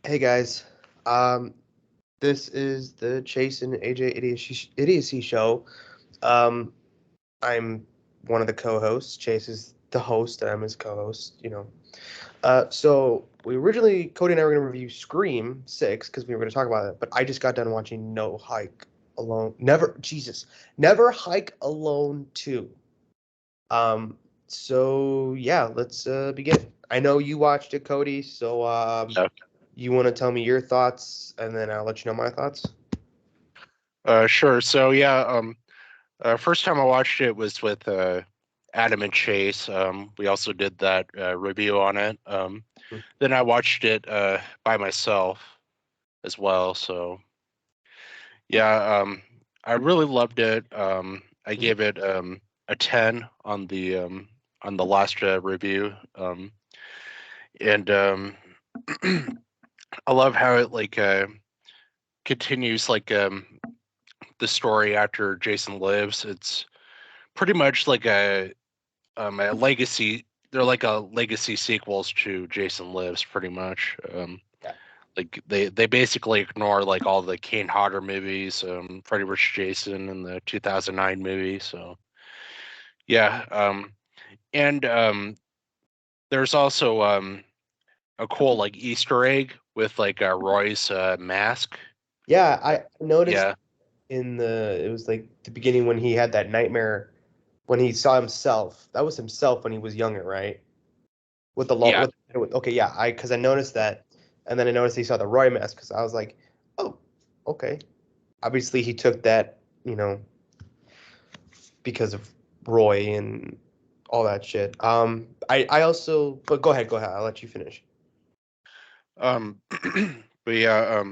Hey guys, um, this is the Chase and AJ Idiocy Show. Um, I'm one of the co-hosts. Chase is the host, and I'm his co-host. So we originally Cody and I were going to review Scream 6 because we were going to talk about it, but I just got done watching No Hike Alone. Never Hike Alone 2. Um, so yeah, let's begin. I know you watched it, Cody. So Yeah. you want to tell me your thoughts, and then I'll let you know my thoughts. Sure. So yeah, first time I watched it was with Adam and Chase. We also did that review on it. Then I watched it by myself as well. So yeah, I really loved it. I Mhm. gave it a 10 on the last review. And I love how it continues the story after Jason lives. It's pretty much like a legacy. They're like a legacy sequels to Jason Lives, pretty much. Yeah. Like they basically ignore like all the Kane Hodder movies, Freddy vs. Jason, and the 2009 movie. So yeah, and there's also a cool like Easter egg with like Roy's mask. Yeah, I noticed Yeah, it was like the beginning when he had that nightmare when he saw himself. That was himself when he was younger, right? With the law, yeah, okay, yeah, because I noticed that, and then I noticed he saw the Roy mask because I was like, oh, okay. Obviously, he took that, because of Roy and all that shit. I also, but go ahead. I'll let you finish. um, but yeah,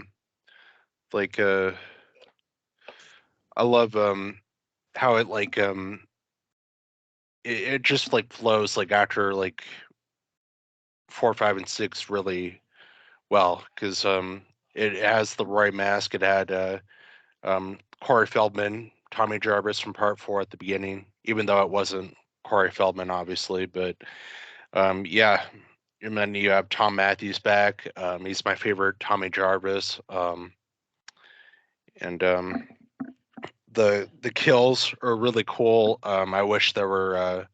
like I love how it it just like flows like after like 4, 5, and 6 really well because it has the Roy mask. It had Corey Feldman, Tommy Jarvis from Part 4 at the beginning, even though it wasn't Corey Feldman, obviously. But yeah, and then you have Tom Matthews back. He's my favorite Tommy Jarvis. And the kills are really cool. I wish there were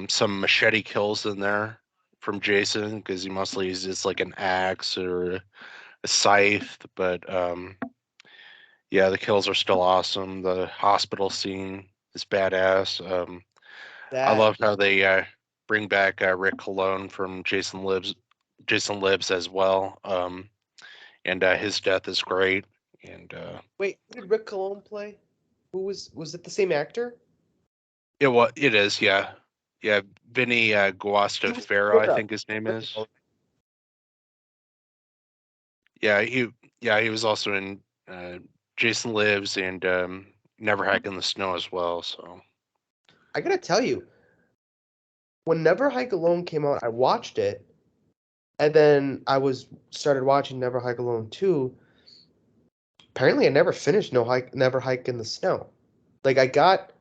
some machete kills in there from Jason because he mostly uses like an axe or a scythe. But yeah, the kills are still awesome. The hospital scene is badass. I That love how they bring back Rick Cologne from Jason Lives as well. And his death is great. And Wait, who did Rick Cologne play? Who was it the same actor? it is, yeah. Yeah, Vinny He was Guastafaro, I Sarah. think his name is. Original. Yeah, he was also in Jason Lives and Never Hike in the Snow as well. So I gotta tell you, when Never Hike Alone came out, I watched it, and then I was started watching Never Hike Alone 2. Apparently, I never finished Never Hike in the Snow. Like I got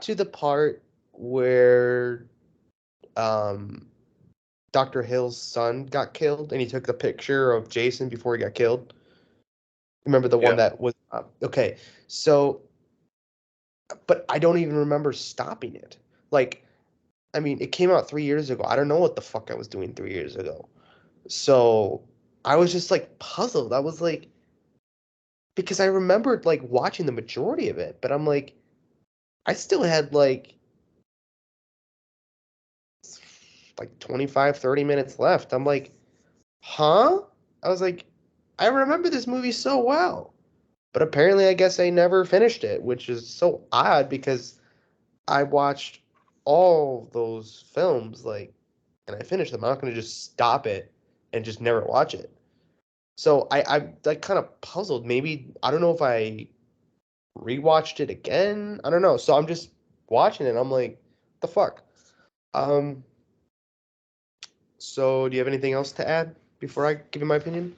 to the part where um Dr. Hill's son got killed, and he took the picture of Jason before he got killed. Remember the one yeah, that was okay. So, but I don't even remember stopping it. Like, I mean, it came out 3 years ago. I don't know what the fuck I was doing 3 years ago. So I was just like puzzled. I was like, because I remembered like watching the majority of it, but I'm like, I still had like 25, 30 minutes left. I'm like, huh? I was like, I remember this movie so well. But apparently, I guess I never finished it, which is so odd because I watched all those films, like, and I finished them. I'm not going to just stop it and just never watch it. So I like kind of puzzled. Maybe I don't know if I rewatched it again. I don't know. So I'm just watching it. I'm like, the fuck. Um. So do you have anything else to add before I give you my opinion?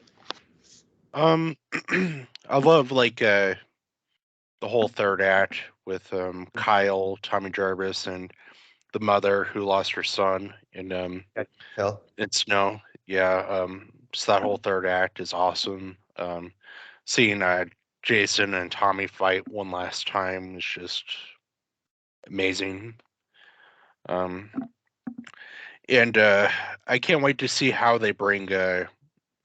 um, I love the whole third act with Kyle, Tommy Jarvis, and the mother who lost her son I can tell. in Snow. Yeah, just that whole third act is awesome. Seeing Jason and Tommy fight one last time is just amazing. Um, and I can't wait to see how they bring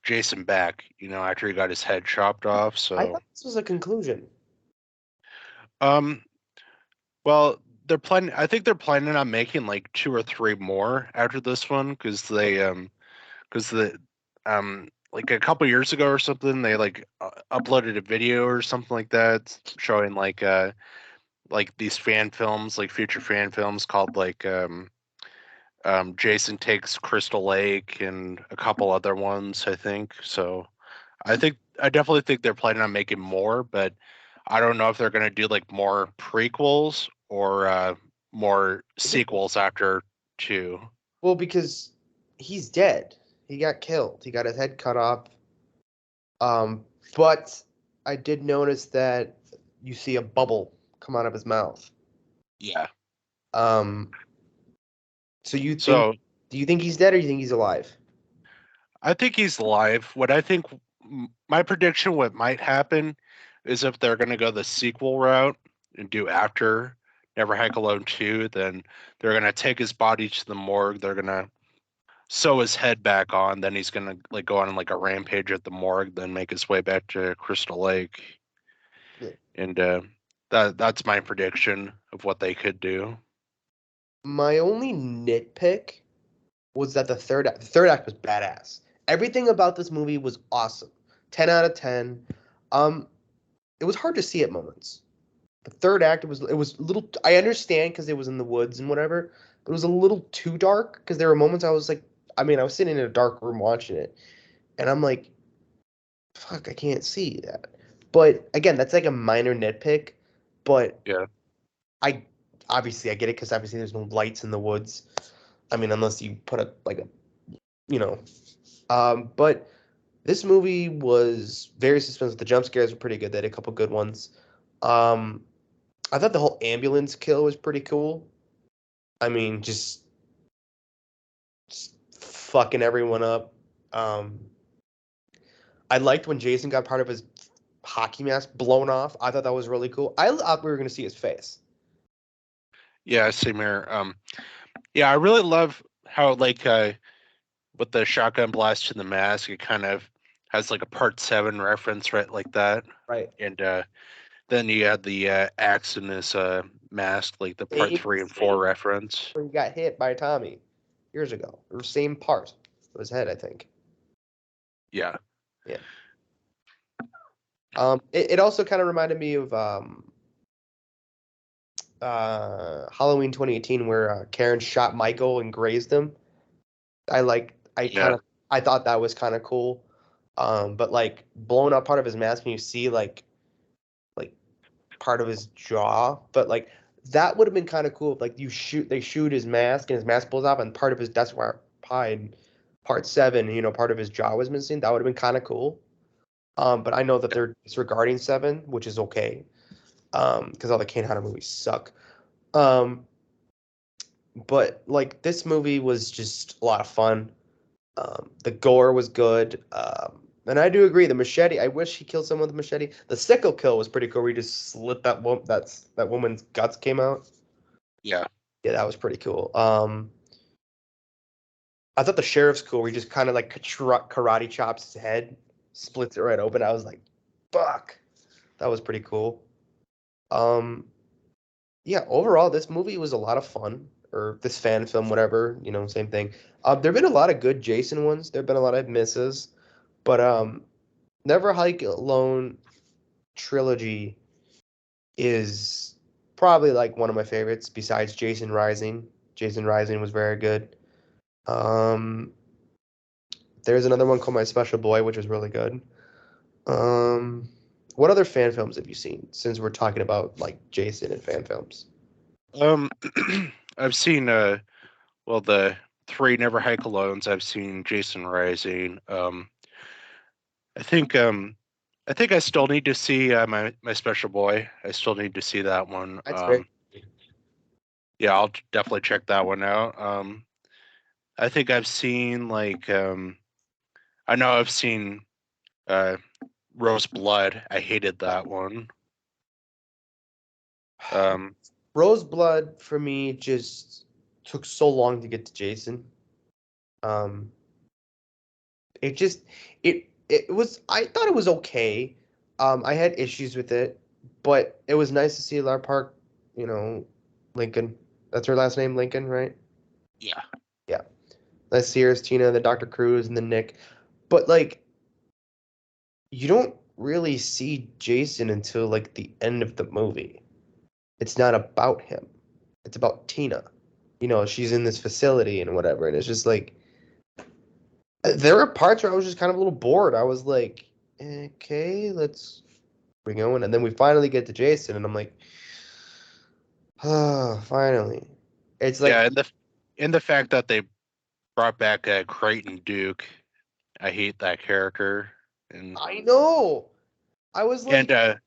Jason back. After he got his head chopped off. I So, thought this was a conclusion. um, well, they're planning. I think they're planning on making like 2 or 3 more after this one because like a couple years ago or something, they like uploaded a video or something like that showing like these fan films, like future fan films called like Jason Takes Crystal Lake and a couple other ones, I think. So I definitely think they're planning on making more, but I don't know if they're gonna do like more prequels or more sequels after 2. Well, because he's dead. He got killed. He got his head cut off. Um, but I did notice that you see a bubble come out of his mouth. Yeah. Um, so So do you think he's dead or you think he's alive? I think he's alive. What I think, my prediction, what might happen, is if they're going to go the sequel route and do after Never Hike Alone 2, then they're going to take his body to the morgue. They're going to sew his head back on. Then he's going to like go on like a rampage at the morgue, then make his way back to Crystal Lake. Yeah. And that's my prediction of what they could do. My only nitpick was that the third act was badass. Everything about this movie was awesome. 10 out of 10. Um, it was hard to see at moments. The third act it was a little. I understand because it was in the woods and whatever, but it was a little too dark because there were moments I was like, I mean, I was sitting in a dark room watching it, and I'm like, fuck, I can't see that. But again, that's like a minor nitpick, but Yeah. I obviously I get it because obviously there's no lights in the woods. I mean, unless you put a like a you know. But this movie was very suspenseful. The jump scares were pretty good. They had a couple good ones. Um, I thought the whole ambulance kill was pretty cool. I mean, just fucking everyone up. Um, I liked when Jason got part of his hockey mask blown off. I thought that was really cool. I thought we were gonna see his face. Yeah, same here. Yeah, I really love how like with the shotgun blast to the mask, it kind of has like a part 7 reference, right? Like that. Right. And then you had the axe in his mask, like the part Same, 3 and 4 same reference. where he got hit by Tommy years ago. Or same part of his head, I think. Yeah. Yeah. It also kind of reminded me of Halloween 2018 where Karen shot Michael and grazed him. Yeah. I thought that was kind of cool. But like blowing up part of his mask and you see like part of his jaw, but like that would have been kind of cool if like they shoot his mask and his mask pulls off and part of his that's why pie in part 7, part of his jaw was missing. That would have been kind of cool. But I know that they're disregarding 7, which is okay. Because all the Kane Hodder movies suck. Um, but like this movie was just a lot of fun. The gore was good. And I do agree. The machete. I wish he killed someone with a machete. The sickle kill was pretty cool. Where he just slit that woman's guts came out. Yeah. Yeah, that was pretty cool. I thought the sheriff's cool. Where he just kind of like karate chops his head, splits it right open. I was like, fuck. That was pretty cool. Um, yeah, overall, this movie was a lot of fun, or this fan film, whatever, same thing. There have been a lot of good Jason ones. There have been a lot of misses, but Never Hike Alone trilogy is probably like one of my favorites besides Jason Rising. Jason Rising was very good. Um, there's another one called My Special Boy, which was really good. Um, what other fan films have you seen since we're talking about like Jason and fan films? Um, I've seen the 3 Never Hike Alones. I've seen Jason Rising. I think I think I still need to see my special boy. I still need to see that one. That's very Yeah, I'll definitely check that one out. I think I've seen like I know I've seen Rose Blood. I hated that one. Roseblood for me just took so long to get to Jason. Um, it just it was I thought it was okay. I had issues with it, but it was nice to see Lar Park, Lincoln. That's her last name, Lincoln, right? Yeah. Yeah. Let's see her as Tina, the Dr. Cruz, and the Nick. But like you don't really see Jason until like the end of the movie. It's not about him. It's about Tina. She's in this facility and whatever, and it's just like there were parts where I was just kind of a little bored. I was like, okay, let's bring going, and then we finally get to Jason, and I'm like, oh, finally. It's Yeah, like and the fact that they brought back Creighton Duke, I hate that character. And I know. I was like, and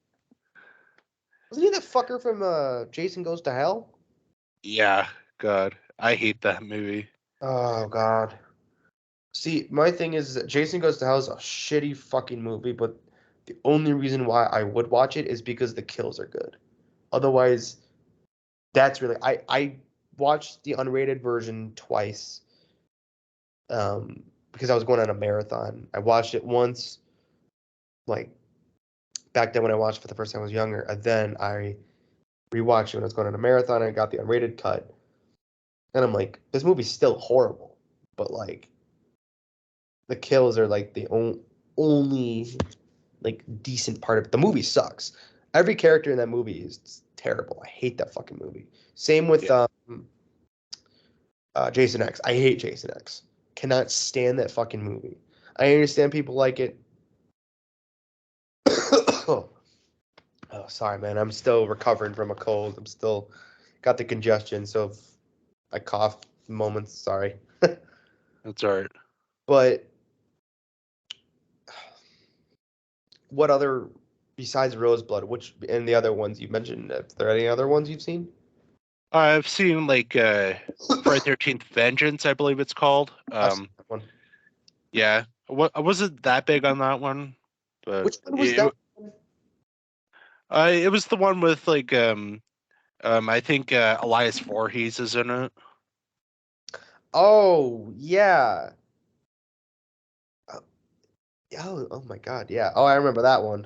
wasn't he that fucker from Jason Goes to Hell? yeah, God, I hate that movie. Oh God. See, my thing is that Jason Goes to Hell is a shitty fucking movie, but the only reason why I would watch it is because the kills are good. Otherwise, that's really I watched the unrated version twice, because I was going on a marathon. I watched it once, like back then when I watched it for the first time I was younger, and then I rewatched it when I was going on a marathon. And I got the unrated cut, and I'm like, this movie's still horrible, but like the kills are like the only like decent part of it. The movie sucks. Every character in that movie is terrible. I hate that fucking movie. Same with Yeah, Jason X. I hate Jason X. Cannot stand that fucking movie. I understand people like it. Oh, sorry, man. I'm still recovering from a cold. I'm still got the congestion, so if I cough moments, sorry. that's all right. But what other besides Roseblood, which and the other ones you mentioned, are there any other ones you've seen? I've seen like Friday 13th Vengeance, I believe it's called. I've seen that one. Yeah, I wasn't that big on that one, but Which one was that? it was the one with like I think Elias Voorhees is in it. Oh, yeah. Oh my God, yeah. Oh, I remember that one.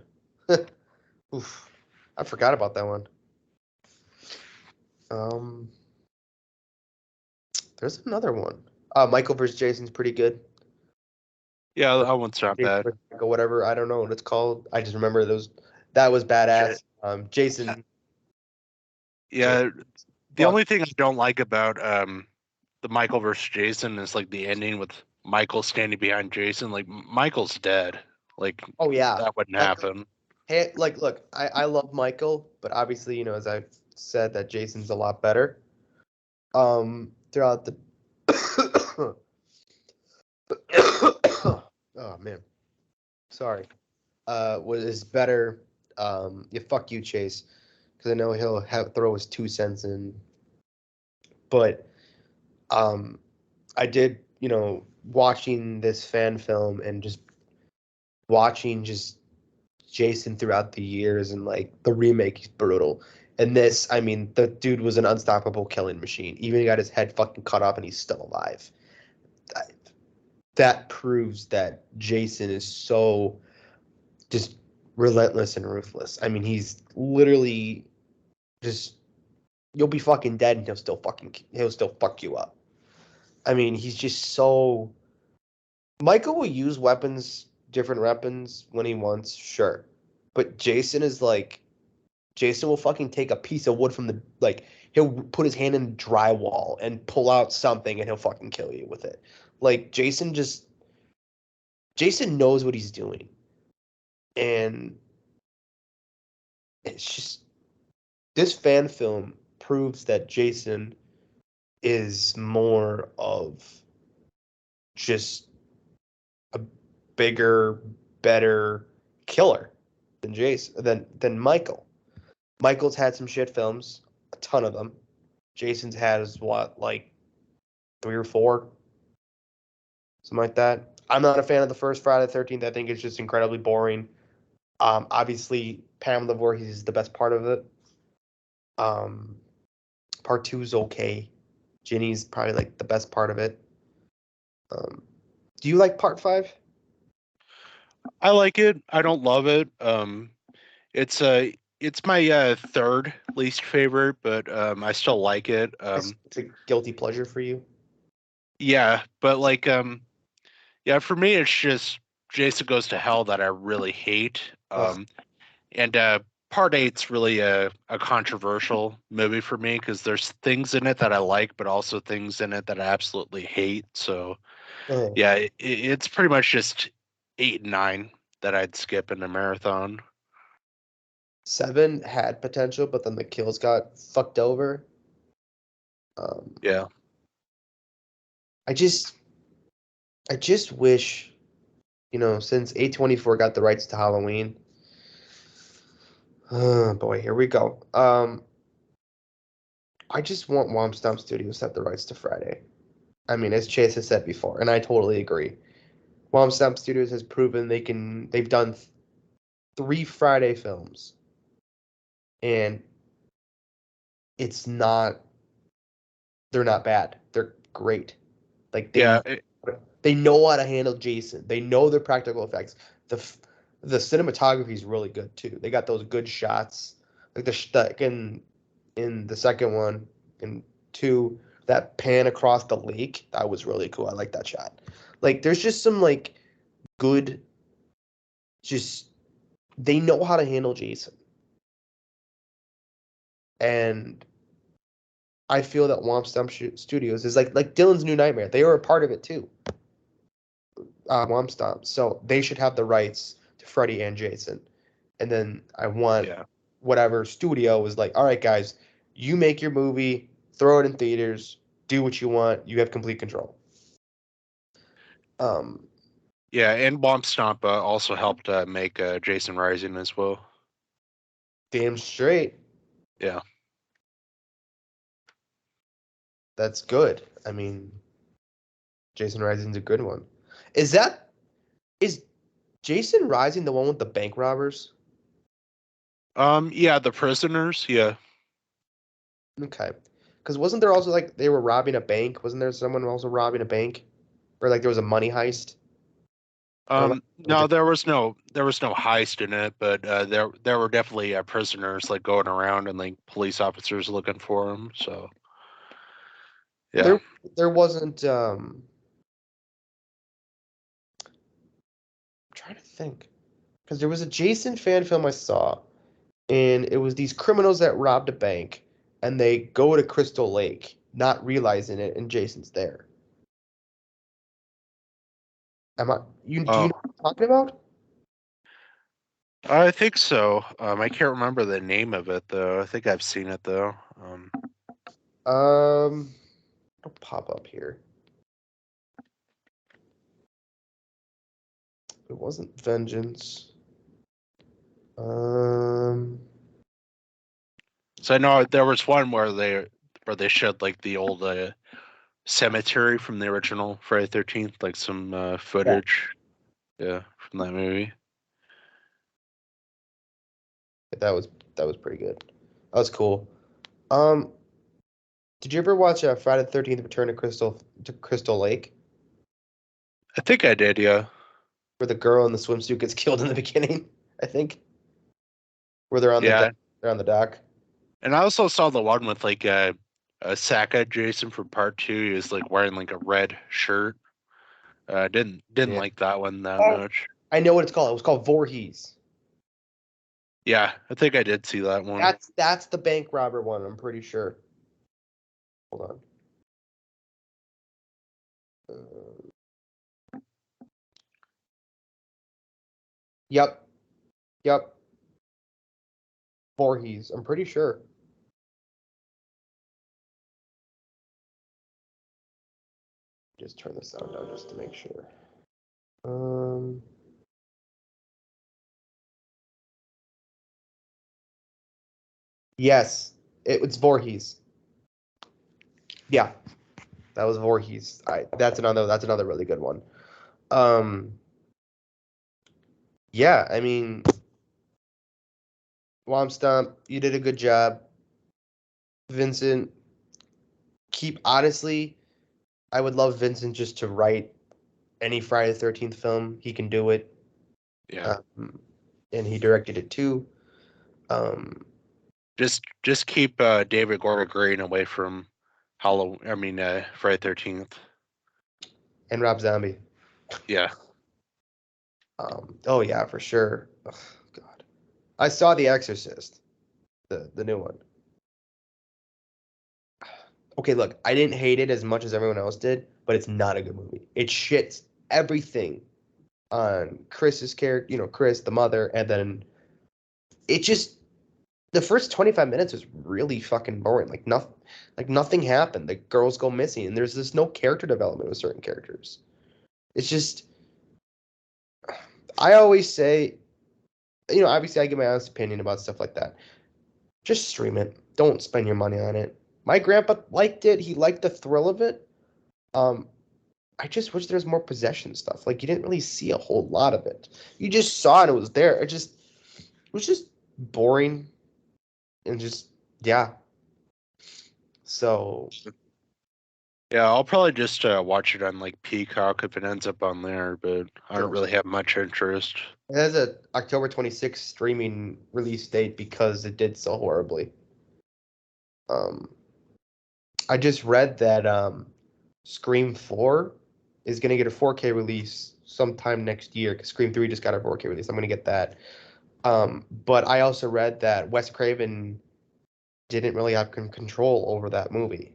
Oof. I forgot about that one. Um, there's another one. Michael versus Jason's pretty good. Yeah, Or that one's not Jason bad. versus Michael, whatever. I don't know what it's called. I just remember those. That was Yeah, badass. Jason. Ja- yeah. The Fuck. only thing I don't like about the Michael versus Jason is like the ending with Michael standing behind Jason. Like Michael's dead. Like Oh yeah. that wouldn't That, happen. hey, like, look, I love Michael, but obviously, as I've said, that Jason's a lot better. Throughout the. Oh man, sorry. Was better. Yeah, fuck you, Chase, because I know he'll throw his 2 cents in. But I did, watching this fan film and just watching just Jason throughout the years, and like the remake is brutal. And this, I mean, the dude was an unstoppable killing machine. Even he got his head fucking cut off and he's still alive. That, that proves that Jason is so just relentless and ruthless. I mean, he's literally just you'll be fucking dead and he'll still fuck you up. I mean, he's just so Michael will use different weapons when he wants, sure. But Jason will fucking take a piece of wood from he'll put his hand in drywall and pull out something and he'll fucking kill you with it. Like Jason knows what he's doing. And it's just this fan film proves that Jason is more of just a bigger, better killer than Jason than Michael. Michael's had some shit films, a ton of them. Jason's has what, like 3 or 4, something like that. I'm not a fan of the first Friday the 13th. I think it's just incredibly boring. Obviously, Pamela Voorhees is the best part of it. Um, part 2 is okay. Ginny's probably like the best part of it. Do you like part 5? I like it. I don't love it. It's it's my third least favorite, but I still like it. It's a guilty pleasure for you. Yeah, but like yeah, for me it's just Jason Goes to Hell that I really hate. Ugh. And part eight's really a controversial movie for me because there's things in it that I like, but also things in it that I absolutely hate. So Ugh. yeah, it's pretty much just 8 and 9 that I'd skip in a marathon. 7 had potential, but then the kills got fucked over. Yeah. I just wish, since A24 got the rights to Halloween. Oh boy, here we go. I just want Womp Stomp Studios to have the rights to Friday. I mean, as Chase has said before, and I totally agree. Womp Stomp Studios has proven they've done 3 Friday films, and it's not, they're not bad. They're great. Like Yeah. they know how to handle Jason. They know their practical effects. The cinematography is really good too. They got those good shots, like in the second one, in 2, that pan across the lake. That was really cool. I like that shot. Like there's just some like good, just they know how to handle Jason, and I feel that Womp Stomp Studios is like Dylan's New Nightmare. They were a part of it too. Womp Stomp. So they should have the rights to Freddy and Jason. And then I want Yeah. whatever studio was like, all right, guys, you make your movie, throw it in theaters, do what you want. You have complete control. Um, Yeah, and Womp Stomp also helped make Jason Rising as well. damn straight. Yeah. That's good. I mean, Jason Rising's a good one. Is Jason Rising the one with the bank robbers? Yeah, The Prisoners. Yeah. Okay. Because wasn't there also like they were robbing a bank? Wasn't there someone also robbing a bank? Or like there was a money heist? Or am I No, there was no heist in it, but there were definitely prisoners like going around and like police officers looking for them. So yeah. there there wasn't I'm trying to think. Because there was a Jason fan film I saw, and it was these criminals that robbed a bank, and they go to Crystal Lake, not realizing it, and Jason's there. Am I you do you Oh, know what I'm talking about? I think so. I can't remember the name of it though. I think I've seen it though. It'll pop up here. It wasn't Vengeance. Um So I know there was one where they showed like the old cemetery from the original Friday 13th, like some yeah, footage. Yeah, from that movie. that was that was pretty good. That was cool. Um did you ever watch Friday the 13th Return to Crystal Lake? I think I did. Yeah. Where the girl in the swimsuit gets killed in the beginning, I think. Where they're on the Yeah, dock. They're on the dock. and I also saw the one with like a Saka Jason from part 2. He was like wearing like a red shirt. Didn't Yeah. like that one that Oh, much. I know what it's called. It was called Voorhees. Yeah, I think I did see that one. That's the bank robber one. I'm pretty sure. Hold on. Yep. Yep. Voorhees. I'm pretty sure. Just turn the sound down just to make sure. Um. Yes, it's Voorhees. Yeah, that was Voorhees. That's another really good one. Um, yeah, I mean, Womstomp, you did a good job. Vincent, honestly, I would love Vincent just to write any Friday the 13th film. He can do it. Yeah. And he directed it too. Um, Just keep David Gordon Green away from Halloween. I mean, Friday 13th. and Rob Zombie. Yeah. Oh yeah, for sure. Ugh, God, I saw The Exorcist, the new one. Okay, look, I didn't hate it as much as everyone else did, but it's not a good movie. It shits everything on Chris's character, Chris, the mother, and then it just the first 25 minutes was really fucking boring. Nothing happened. The girls go missing, and there's just no character development with certain characters. It's just I always say, obviously I give my honest opinion about stuff like that. Just stream it. Don't spend your money on it. My grandpa liked it. He liked the thrill of it. Um, I just wish there was more possession stuff. Like you didn't really see a whole lot of it. You just saw it. It was there. It was just boring and just yeah. So Yeah, I'll probably just watch it on like Peacock if it ends up on there, but I don't really have much interest. it has a October 26th streaming release date because it did so horribly. Um, I just read that Scream 4 is going to get a 4K release sometime next year because Scream 3 just got a 4K release. I'm going to get that. But I also read that Wes Craven didn't really have control over that movie.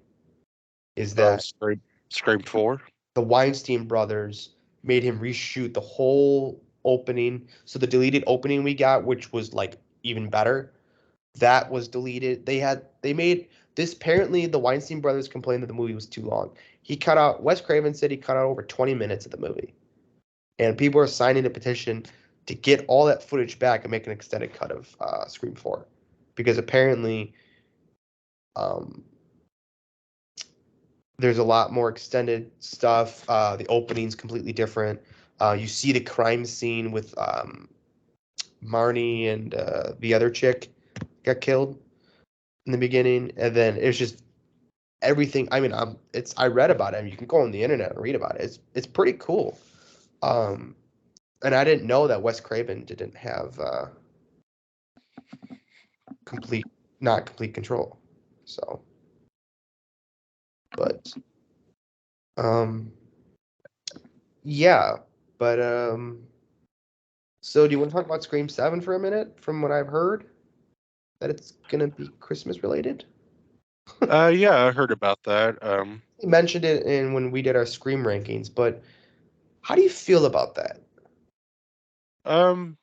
Is Oh, that Scream 4? the Weinstein brothers made him reshoot the whole opening. So the deleted opening we got, which was like even better, that was deleted. They made this apparently the Weinstein brothers complained that the movie was too long. Wes Craven said he cut out over 20 minutes of the movie. And people are signing a petition to get all that footage back and make an extended cut of Scream 4. Because apparently um, there's a lot more extended stuff. The opening's completely different. You see the crime scene with Marnie and the other chick got killed in the beginning, and then it's just everything. I mean, I read about it. I mean, you can go on the internet and read about it. It's pretty cool. Um, and I didn't know that Wes Craven didn't have complete, not complete control. So, but um, yeah, but so do you want to talk about Scream 7 for a minute? From what I've heard, that it's gonna be Christmas related. Yeah, I heard about that. You mentioned it in when we did our Scream rankings, but how do you feel about that? Um,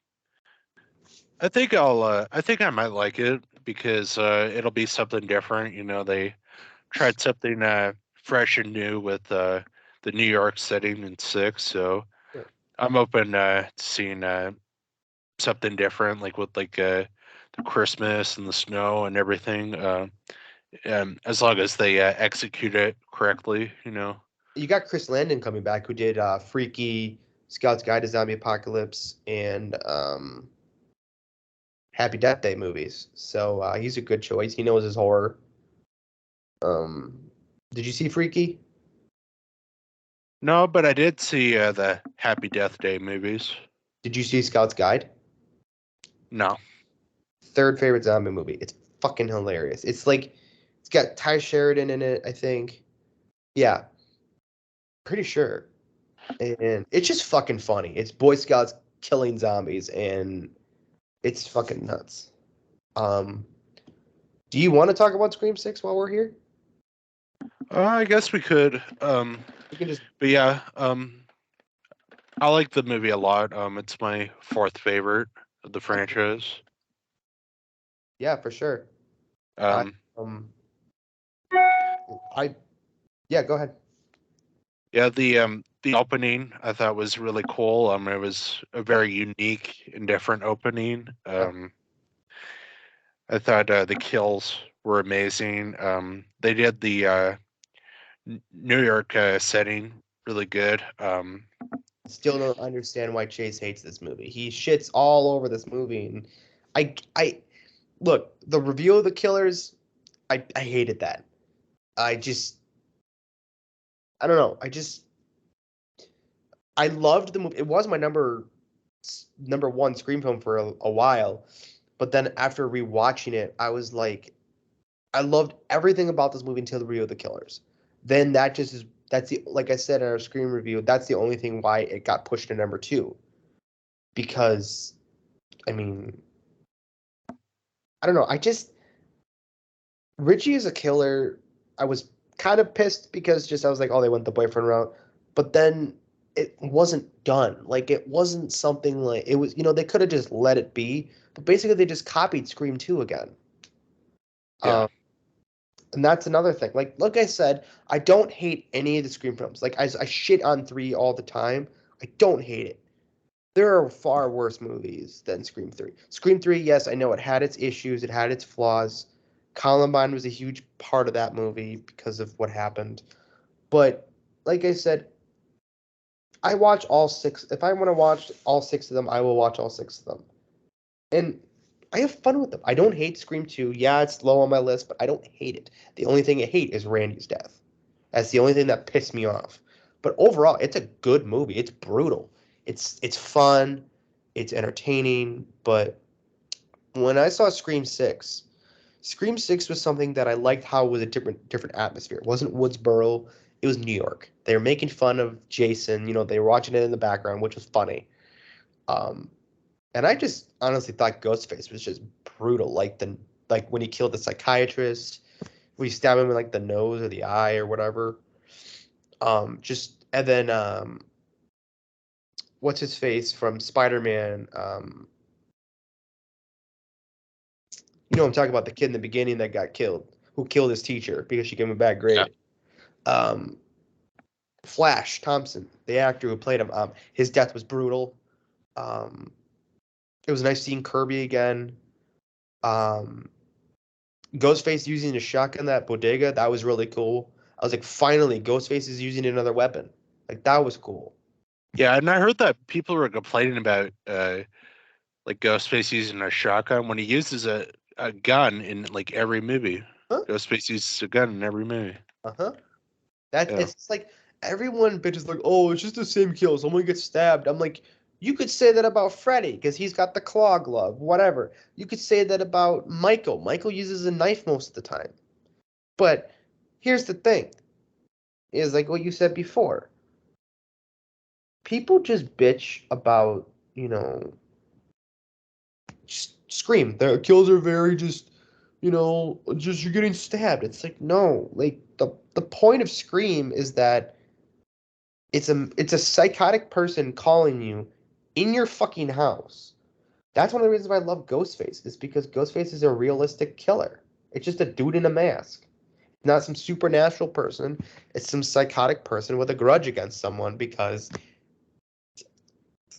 I think I might like it because it'll be something different. You know, they tried something fresh and new with the New York setting in 6, so I'm open to seeing something different, like with the Christmas and the snow and everything. As long as they execute it correctly, you know. You got Chris Landon coming back, who did Freaky, Scout's Guide to Zombie Apocalypse, and Happy Death Day movies. So he's a good choice. He knows his horror. Um, did you see Freaky? No, but I did see the Happy Death Day movies. Did you see Scout's Guide? No. Third favorite zombie movie. It's fucking hilarious. It's got Ty Sheridan in it, I think. Yeah, pretty sure. And it's just fucking funny. It's Boy Scouts killing zombies, and it's fucking nuts. Um, do you want to talk about Scream 6 while we're here? I guess we could. We can just But yeah, I like the movie a lot. It's my fourth favorite of the franchise. yeah, for sure. I Um, um I yeah, go ahead. yeah, the opening I thought was really cool. It was a very unique and different opening. I thought the kills were amazing. They did the New York setting really good. Still don't understand why Chase hates this movie. He shits all over this movie, and I look, the review of the Killers. I hated that. I just I don't know. I loved the movie. It was my number one Scream film for a while, but then after rewatching it, I was like, I loved everything about this movie until the review of the Killers. Then that just is that's the like I said in our Scream review. That's the only thing why it got pushed to number two because I mean I don't know. Richie is a killer. I was kind of pissed because just I was like, oh, they went the boyfriend route, but then it wasn't done. Like it wasn't something like it was. They could have just let it be, but basically they just copied Scream 2 again. Yeah. Um, and that's another thing. Like I said, I don't hate any of the Scream films. Like I shit on 3 all the time. I don't hate it. There are far worse movies than Scream 3. Scream 3, yes, I know it had its issues, it had its flaws. Columbine was a huge part of that movie because of what happened. But like I said, I watch all 6. If I want to watch all 6 of them, I will watch all 6 of them. And I have fun with them. I don't hate Scream 2. Yeah, it's low on my list, but I don't hate it. The only thing I hate is Randy's death. That's the only thing that pissed me off. But overall, it's a good movie. It's brutal. It's fun. It's entertaining. But when I saw Scream 6 was something that I liked how it was a different atmosphere. It wasn't Woodsboro. It was New York. They were making fun of Jason. They were watching it in the background, which was funny. Um, and I just honestly thought Ghostface was just brutal. Like when he killed the psychiatrist, when he stabbed him in like the nose or the eye or whatever. Just and then what's his face from Spider-Man? I'm talking about the kid in the beginning that got killed, who killed his teacher because she gave him a bad Yeah. grade. Um, Flash Thompson, the actor who played him, his death was brutal. Um, it was nice seeing Kirby again. Um, Ghostface using a shotgun that bodega, that was really cool. I was like, finally, Ghostface is using another weapon. Like that was cool. Yeah, and I heard that people were complaining about like Ghostface using a shotgun when he uses a gun in like every movie. Huh? Ghostface uses a gun in every movie. Uh-huh. That Yeah. it's just like everyone bitches like, oh, it's just the same kill. Someone gets stabbed. I'm like, you could say that about Freddy because he's got the claw glove, whatever. You could say that about Michael. Michael uses a knife most of the time. But here's the thing: is like what you said before. People just bitch about, just Scream. The kills are very just you're getting stabbed. It's like no, like the point of Scream is that it's a psychotic person calling you in your fucking house. That's one of the reasons why I love Ghostface, is because Ghostface is a realistic killer. It's just a dude in a mask. Not some supernatural person. It's some psychotic person with a grudge against someone because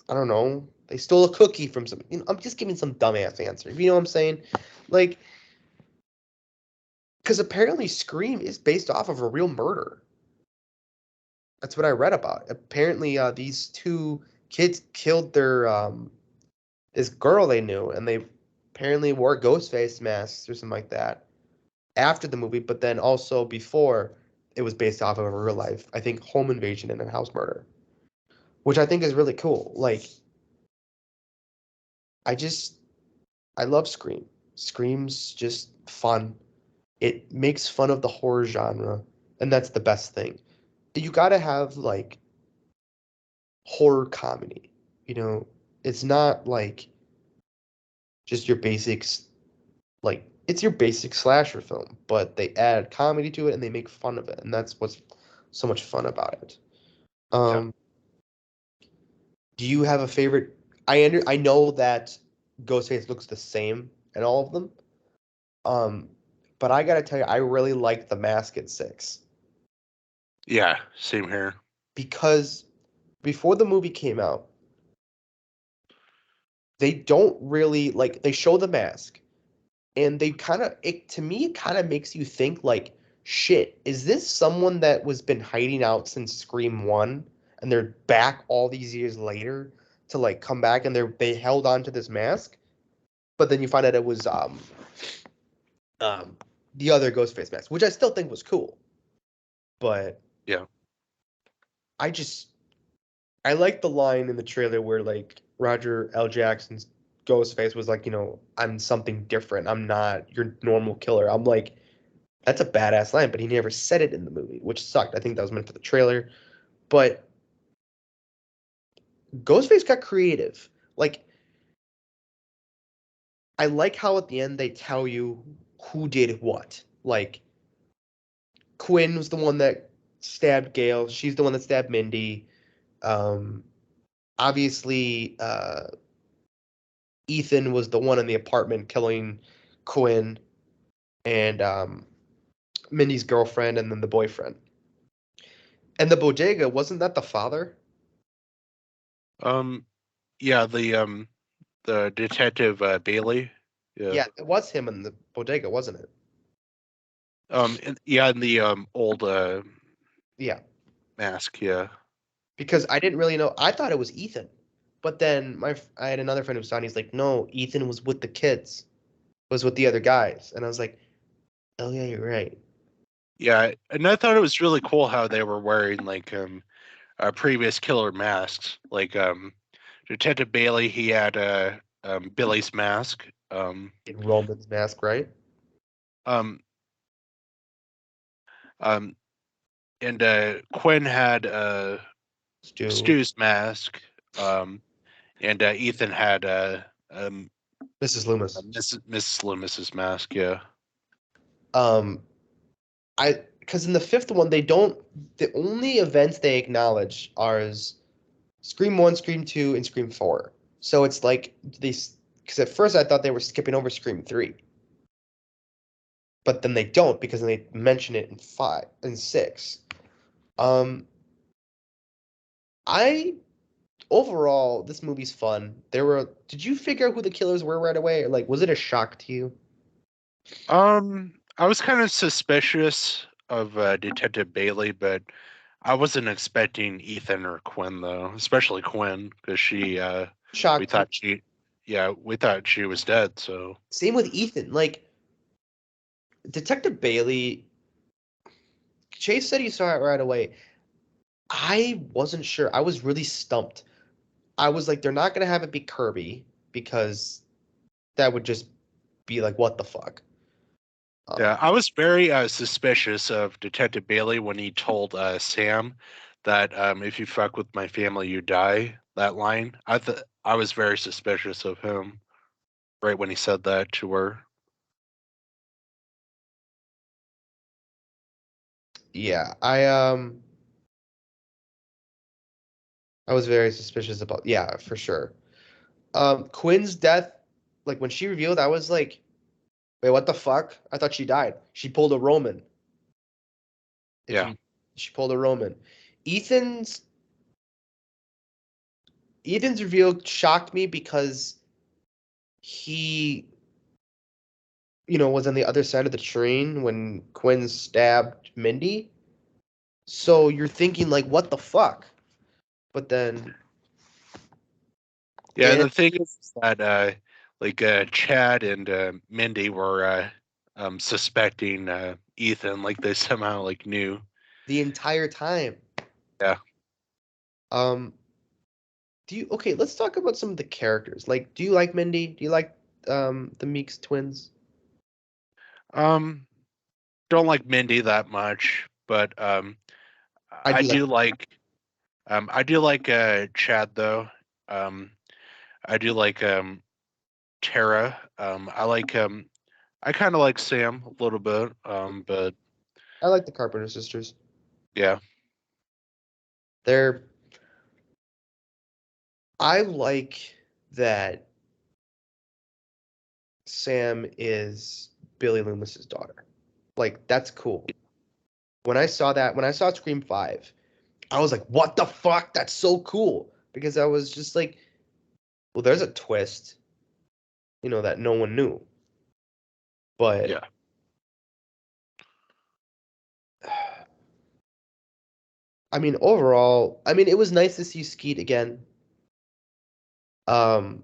I don't know, they stole a cookie from some. I'm just giving some dumbass answer. You know what I'm saying? Like, because apparently Scream is based off of a real murder. That's what I read about. Apparently, these two kids killed their this girl they knew, and they apparently wore ghost face masks or something like that after the movie, but then also before it was based off of a real life, I think, home invasion and a house murder, which I think is really cool. Like, I just I love Scream. Scream's just fun. It makes fun of the horror genre, and that's the best thing. You gotta have like horror comedy. You know, it's not like just your basics. Like it's your basic slasher film, but they add comedy to it and they make fun of it, and that's what's so much fun about it. Yeah. Um, do you have a favorite? I know that Ghostface looks the same in all of them. Um, but I gotta tell you, I really like the mask at 6 Yeah. Same here. because before the movie came out, they don't really like they show the mask and they kind of it to me it kind of makes you think like shit, is this someone that was been hiding out since Scream 1 and they're back all these years later to like come back, and they held on to this mask, but then you find out it was um the other Ghostface mask, which I still think was cool. But Yeah. I just I like the line in the trailer where like Roger L. Jackson's Ghostface was like, I'm something different. I'm not your normal killer. I'm like, that's a badass line, but he never said it in the movie, which sucked. I think that was meant for the trailer. But Ghostface got creative. Like, I like how at the end they tell you who did what. Like, Quinn was the one that stabbed Gail. She's the one that stabbed Mindy. Um, obviously, Ethan was the one in the apartment killing Quinn and Mindy's girlfriend and then the boyfriend. And the bodega, wasn't that the father? Um, yeah, the detective Bailey. Yeah. Yeah, it was him in the bodega, wasn't it? In the old Yeah, mask. Yeah. because I didn't really know. I thought it was Ethan, but then I had another friend who saw it. And he's like, no, Ethan was with the kids, was with the other guys, and I was like, oh yeah, you're right. Yeah, and I thought it was really cool how they were wearing like previous killer masks. Like Detective Bailey, he had Billy's mask. In Roman's mask, right? Um, um, and Quinn had Stu, Stu's mask. And Ethan had Mrs. Loomis. Mrs. Loomis's mask. Yeah. Um, because in the fifth one they don't. The only events they acknowledge are Scream 1, Scream 2, and Scream 4. So it's like these. Because at first I thought they were skipping over Scream 3, but then they don't because then they mention it in 5 and 6. Um, I overall this movie's fun. Did you figure out who the killers were right away, or like was it a shock to you? I was kind of suspicious of Detective Bailey, but I wasn't expecting Ethan or Quinn though, especially Quinn because we Shocked me. thought we thought she was dead. So Same with Ethan. Like Detective Bailey, Chase said he saw it right away. I wasn't sure. I was really stumped. I was like, they're not gonna have it be Kirby because that would just be like, what the fuck? yeah, Um, I was very suspicious of Detective Bailey when he told Sam that if you fuck with my family, you die. That line, I was very suspicious of him right when he said that to her. yeah, I was very suspicious about yeah, for sure. Quinn's death, like when she revealed, I was like, wait, what the fuck? I thought she died. She pulled a Roman. If Yeah, you She pulled a Roman. Ethan's Ethan's reveal shocked me because he, was on the other side of the train when Quinn stabbed Mindy. So you're thinking like, what the fuck? But then, yeah, and and the thing is that like Chad and Mindy were suspecting Ethan, like they somehow like knew. the entire time, Yeah. um, okay? Let's talk about some of the characters. Like, do you like Mindy? Do you like the Meeks twins? Um, don't like Mindy that much, but I I do like. do like Chad though. Um, I do like Tara. I kind of like Sam a little bit. But I like the Carpenter sisters. yeah, They're. I like that Sam is Billy Loomis's daughter. Like that's cool. When I saw Scream 5, I was like, what the fuck? That's so cool. Because I was just like, well, there's a twist, that no one knew. But yeah. I mean, overall, I mean, it was nice to see Skeet again. Um,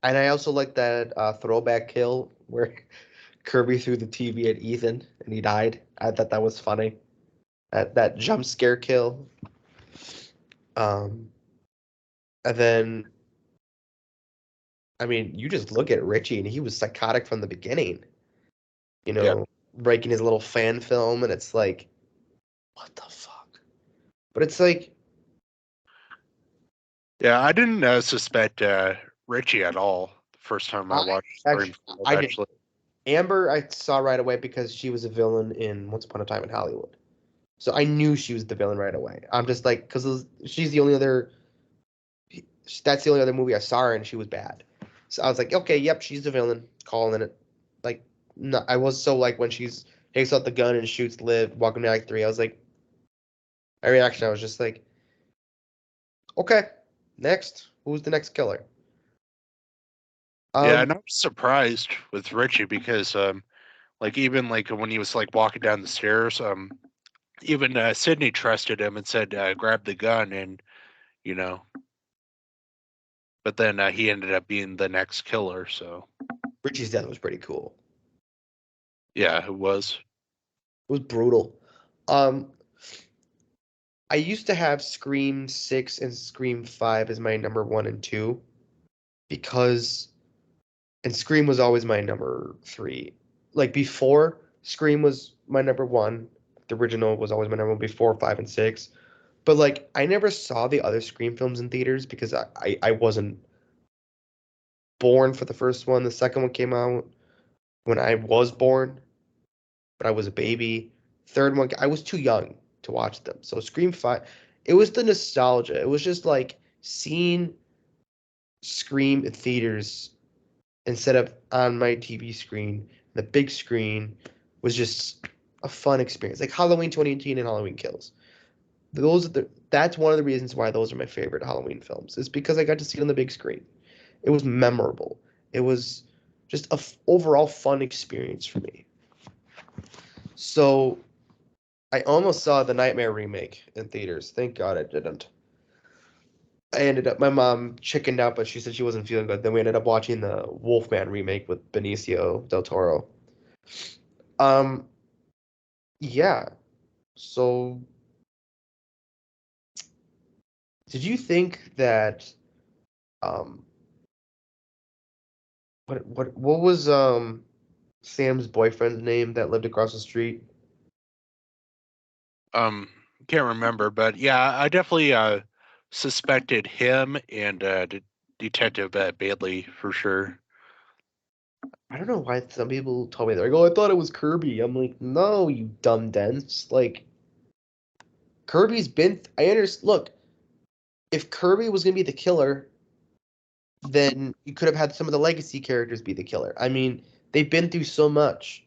and I also like that throwback kill where Kirby threw the TV at Ethan and he died. I thought that was funny. That jump scare kill. Um, and then, I mean, you just look at Richie and he was psychotic from the beginning. You Yeah. know, breaking his little fan film, and it's like, what the fuck? But it's like, Yeah, I didn't suspect Richie at all the first time I I watched Scream actually, 5, I did. actually. Amber, I saw right away because she was a villain in Once Upon a Time in Hollywood. So I knew she was the villain right away. I'm just like, because she's the only other, that's the only other movie I saw her and she was bad. So I was like, okay, yep, she's the villain. Calling it. Like, no, I was so like when she's takes out the gun and shoots Liv, Welcome to Act 3, I was like, my reaction, I was just like, okay, next. Who's the next killer? Yeah, Um, and I was surprised with Richie because, like, even like when he was like walking down the stairs, even Sydney trusted him and said, "Grab the gun," and you know, but then he ended up being the next killer. So Richie's death was pretty cool. yeah, it was. It was brutal. Um, I used to have Scream 6 and Scream 5 as my number 1 and 2 because and Scream was always my number 3. Like before Scream was my number 1, the original was always my number 1 before 5 and 6. But like I never saw the other Scream films in theaters because I wasn't born for the first one. The second one came out when I was born, but I was a baby. Third one, I was too young to watch them. So Scream 5, it was the nostalgia. It was just like seeing Scream in theaters instead of on my TV screen. The big screen was just a fun experience. Like Halloween 2018 and Halloween Kills. That's one of the reasons why those are my favorite Halloween films. Is because I got to see it on the big screen. It was memorable. It was just a overall fun experience for me. So I almost saw the Nightmare remake in theaters. Thank God I didn't. My mom chickened out, but she said she wasn't feeling good. Then we ended up watching the Wolfman remake with Benicio del Toro. Um, yeah. So, did you think that, um, what was Sam's boyfriend's name that lived across the street? Um, can't remember, but yeah, I definitely suspected him and Detective Bailey for sure. I don't know why some people told me they're like, oh, I thought it was Kirby. I'm like, no, you dumb dents. Like Kirby's been. I understand. Look, if Kirby was gonna be the killer, then you could have had some of the legacy characters be the killer. I mean, they've been through so much,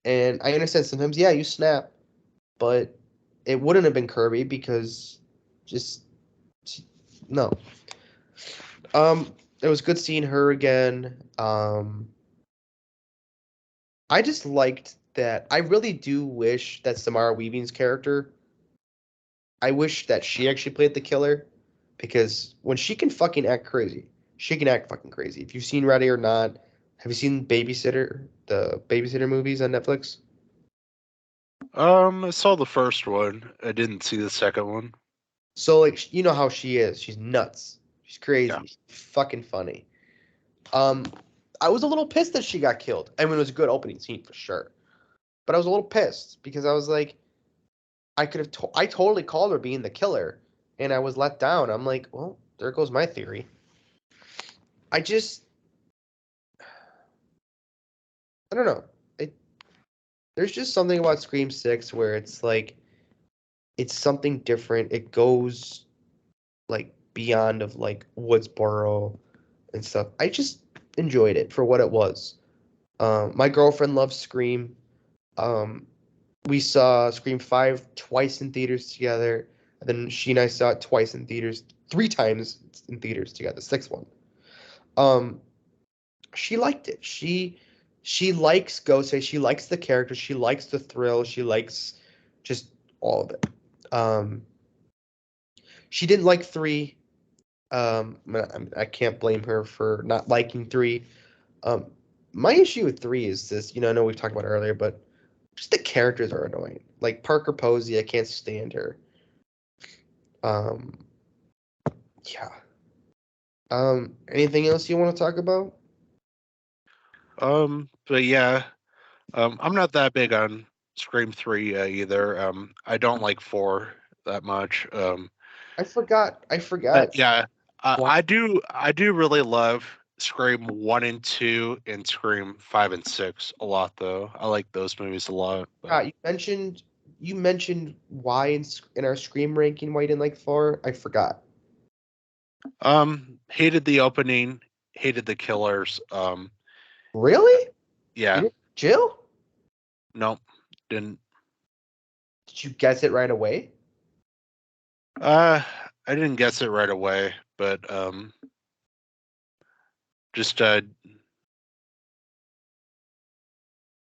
and I understand sometimes, yeah, you snap, but it wouldn't have been Kirby because just no. It was good seeing her again. I just liked that. I really do wish that Samara Weaving's character. I wish that she actually played the killer, because when she can fucking act crazy, she can act fucking crazy. If you've seen Ready or Not, have you seen the Babysitter movies on Netflix? I saw the first one. I didn't see the second one. So like you know how she is. She's nuts. She's Yeah. crazy. She's fucking funny. Um, I was a little pissed that she got killed. I mean, it was a good opening scene for sure, but I was a little pissed because I was like, I could have. I totally called her being the killer, and I was let down. I'm like, well, there goes my theory. I just, I don't know. It There's just something about Scream 6 where it's like it's something different. It goes like beyond of like Woodsboro and stuff. I just enjoyed it for what it was. My girlfriend loves Scream. Um, we saw Scream 5 twice in theaters together. And then she and I saw it twice in theaters, 3 times in theaters together, the sixth one. Um, she liked it. She likes Ghostface. She likes the character. She likes the thrill. She likes just all of it. She didn't like 3. I can't blame her for not liking 3. Um, my issue with 3 is this. I know we've talked about it earlier, but just the characters are annoying. Like Parker Posey, I can't stand her. Um, yeah. Anything else you want to talk about? But yeah, I'm not that big on Scream 3 either. I don't like 4 that much. I forgot. But yeah, Why I do really love Scream 1 and 2 and Scream 5 and 6 a lot though. I like those movies a lot. But you mentioned why in our Scream ranking why you didn't like 4. I forgot. hated the opening, hated the killers. Really? You Yeah, didn't, Jill? nope, didn't. Did you guess it right away? I didn't guess it right away, but just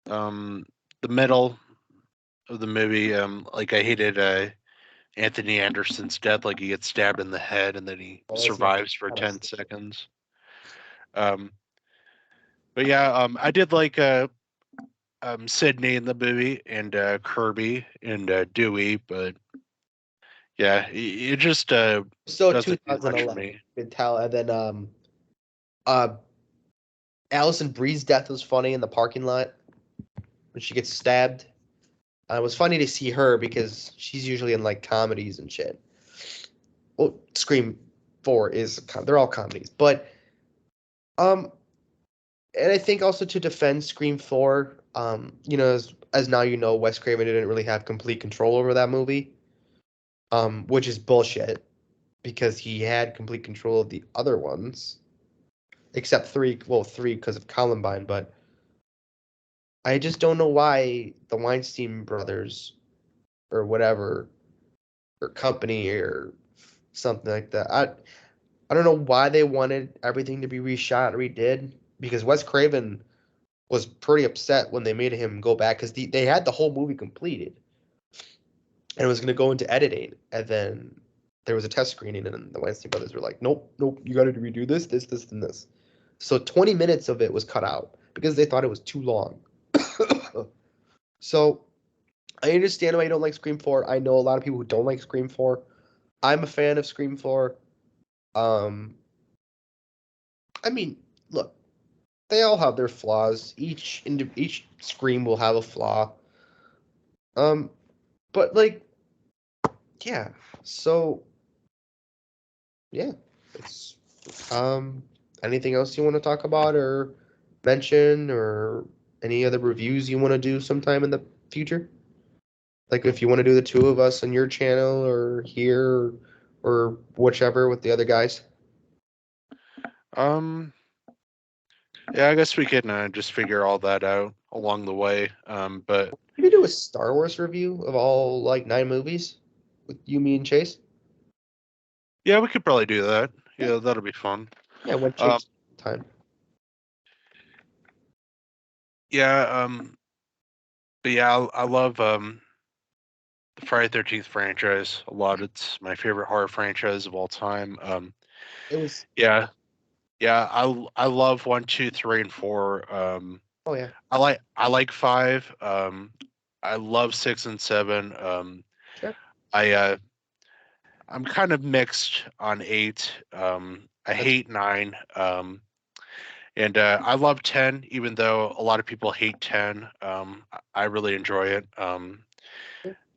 um the middle of the movie, like I hated Anthony Anderson's death, like he gets stabbed in the head and then he Well, that's not survives for kind of 10 stupid. seconds. Um, but yeah, I did like Sydney in the movie and Kirby and Dewey, but yeah, it just So doesn't do much for 2011, me. you can tell. And then uh, Allison Bree's death was funny in the parking lot when she gets stabbed. It was funny to see her because she's usually in like comedies and shit. Well, Scream 4 they're all comedies, but um, and I think also to defend Scream 4, as now Wes Craven didn't really have complete control over that movie, which is bullshit because he had complete control of the other ones, except 3. Well, 3 because of Columbine, but I just don't know why the Weinstein brothers or whatever or company or something like that. I don't know why they wanted everything to be reshot, redid, because Wes Craven was pretty upset when they made him go back because they had the whole movie completed and it was going to go into editing, and then there was a test screening, and the Weinstein brothers were like, "Nope, nope, you got to redo this, and this." So 20 minutes of it was cut out because they thought it was too long. So I understand why you don't like Scream 4. I know a lot of people who don't like Scream 4. I'm a fan of Scream 4. Um, I mean, look, they all have their flaws. Each Scream will have a flaw. Um, but like, yeah. So yeah, it's anything else you want to talk about or mention or any other reviews you want to do sometime in the future? Like if you want to do the two of us on your channel or here or whichever with the other guys. Um, yeah, I guess we can just figure all that out along the way. But We could do a Star Wars review of all like 9 movies with you, me, and Chase. yeah, we could probably do that. Yeah, Yeah, that'll be fun. yeah, when Um, Chase time. yeah, but yeah, I love the Friday 13th franchise a lot. It's my favorite horror franchise of all time. It was. Yeah, yeah, I love 1, 2, 3, and 4. Oh yeah, I like 5. I love 6 and 7. sure. I I'm kind of mixed on 8. I That's hate 9. And I love 10, even though a lot of people hate 10. I really enjoy it.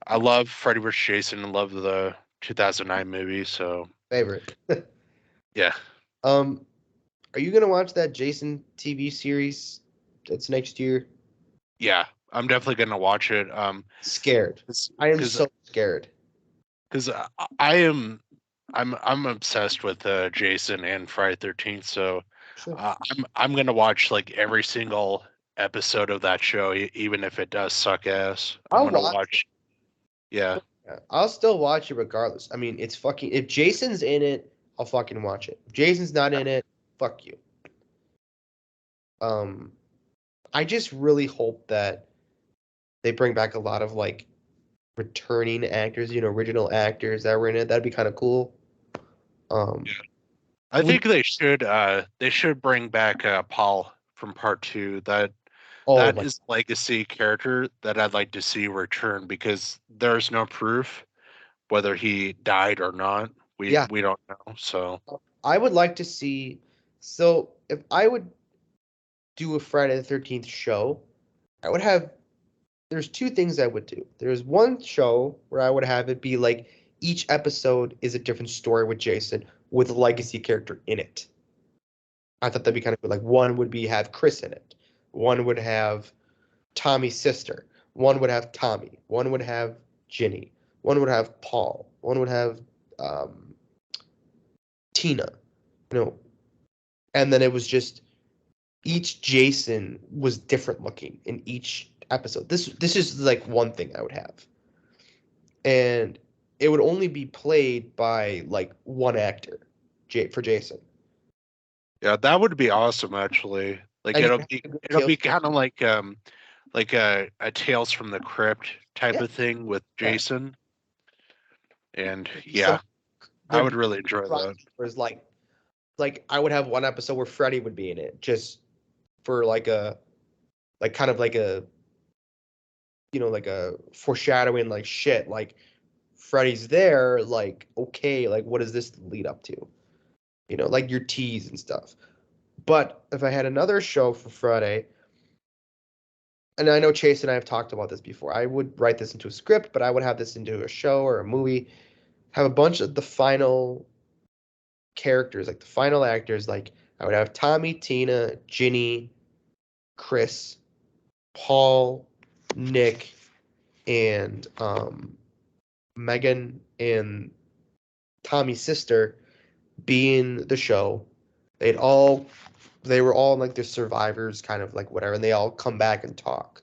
I love Freddy vs. Jason and love the 2009 movie. So favorite. yeah, um, are you gonna watch that Jason TV series that's next year? yeah, I'm definitely gonna watch it. Scared. I am Because so scared. because I'm obsessed with Jason and Friday 13th. So Sure. I'm gonna watch like every single episode of that show, even if it does suck ass. I'm I'll gonna watch it. watch. Yeah. Yeah, I'll still watch it regardless. I mean, it's fucking. If Jason's in it, I'll fucking watch it. If Jason's not in it, fuck you. Um, I just really hope that they bring back a lot of like returning actors, original actors that were in it. That'd be kind of cool. Um, I would think they should bring back Paul from part 2. oh That my is a legacy character that I'd like to see return because there's no proof whether he died or not. yeah, We don't know. So I would like to see. So if I would do a Friday the 13th show, I would have. There's two things I would do. There's one show where I would have it be like each episode is a different story with Jason with a legacy character in it. I thought that'd be kind of cool. Like one would be have Chris in it. One would have Tommy's sister. One would have Tommy. One would have Ginny. One would have Paul. One would have um, Tina. You know, and then it was just each Jason was different looking in each episode. This is like one thing I would have, and it would only be played by like one actor, for Jason. yeah, that would be awesome actually. Like And you have a good it'll Tales be from the kind of like a Tales from the Crypt type yeah, of thing with yeah. Jason. And There'd be some yeah, I there'd would be really enjoy that. whereas like I would have one episode where Freddy would be in it just for like kind of like a like a foreshadowing like shit like Freddy's there like okay like what does this lead up to like your tease and stuff. But if I had another show for Friday, and I know Chase and I have talked about this before, I would write this into a script, but I would have this into a show or a movie, have a bunch of the final characters, like the final actors, like I would have Tommy, Tina, Ginny, Chris, Paul, Nick, and Megan and Tommy's sister be in the show. They'd all they were all like the survivors, kind of like whatever, and they all come back and talk.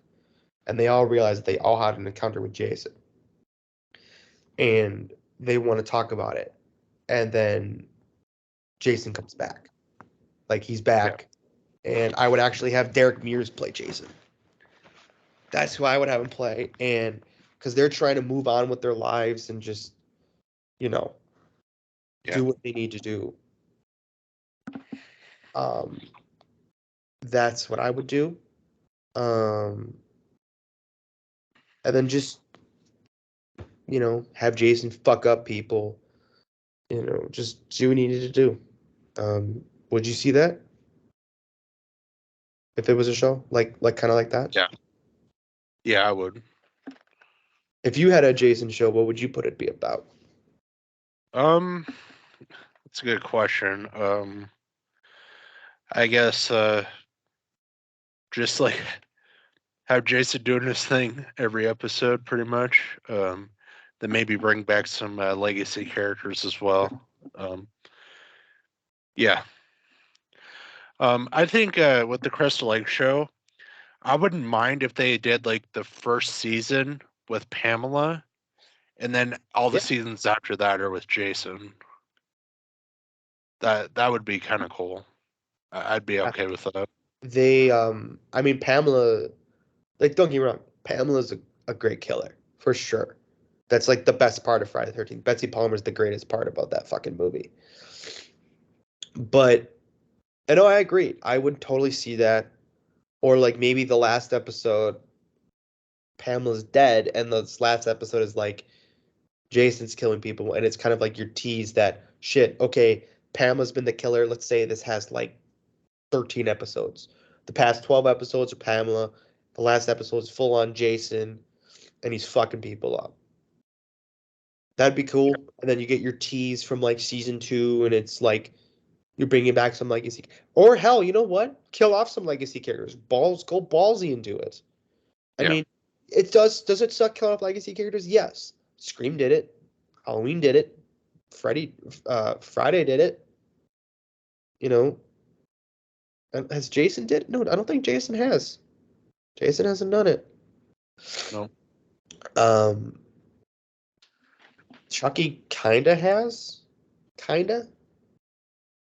And they all realize that they all had an encounter with Jason. And they want to talk about it. And then Jason comes back. Like he's Yeah. back. And I would actually have Derek Mears play Jason. That's who I would have him play. And because they're trying to move on with their lives and just, you know, Yeah. do what they need to do. Um, that's what I would do. Um, and then just, have Jason fuck up people, just do what he needed to do. Would you see that if it was a show like kind of like that? Yeah. Yeah, I would. If you had a Jason show, what would you put it be about? Um, it's a good question. I guess just like have Jason doing his thing every episode, pretty much. Then maybe bring back some legacy characters as well. Um, yeah. I think with the Crystal Lake show, I wouldn't mind if they did like the first season with Pamela, and then all the Yeah, seasons after that are with Jason. That would be kind of cool. I'd be okay with that. I mean Pamela, like don't get me wrong, Pamela's a great killer for sure. That's like the best part of Friday the 13th. Betsy Palmer's the greatest part about that fucking movie. But I know I agree. I would totally see that. Or like maybe the last episode, Pamela's dead, and the last episode is like Jason's killing people, and it's kind of like your tease that shit. Okay, Pamela's been the killer. Let's say this has like 13 episodes. The past 12 episodes are Pamela. The last episode is full on Jason, and he's fucking people up. That'd be cool. And then you get your tease from like season 2, and it's like you're bringing back some legacy. Or hell, you know what? Kill off some legacy characters. Go ballsy and do it. I Yeah. mean, it does. Does it suck killing off legacy characters? Yes. Scream did it. Halloween did it. Friday did it. You know, and has Jason did? No, I don't think Jason has. Jason hasn't done it. No. Um, Chucky kinda has, kinda.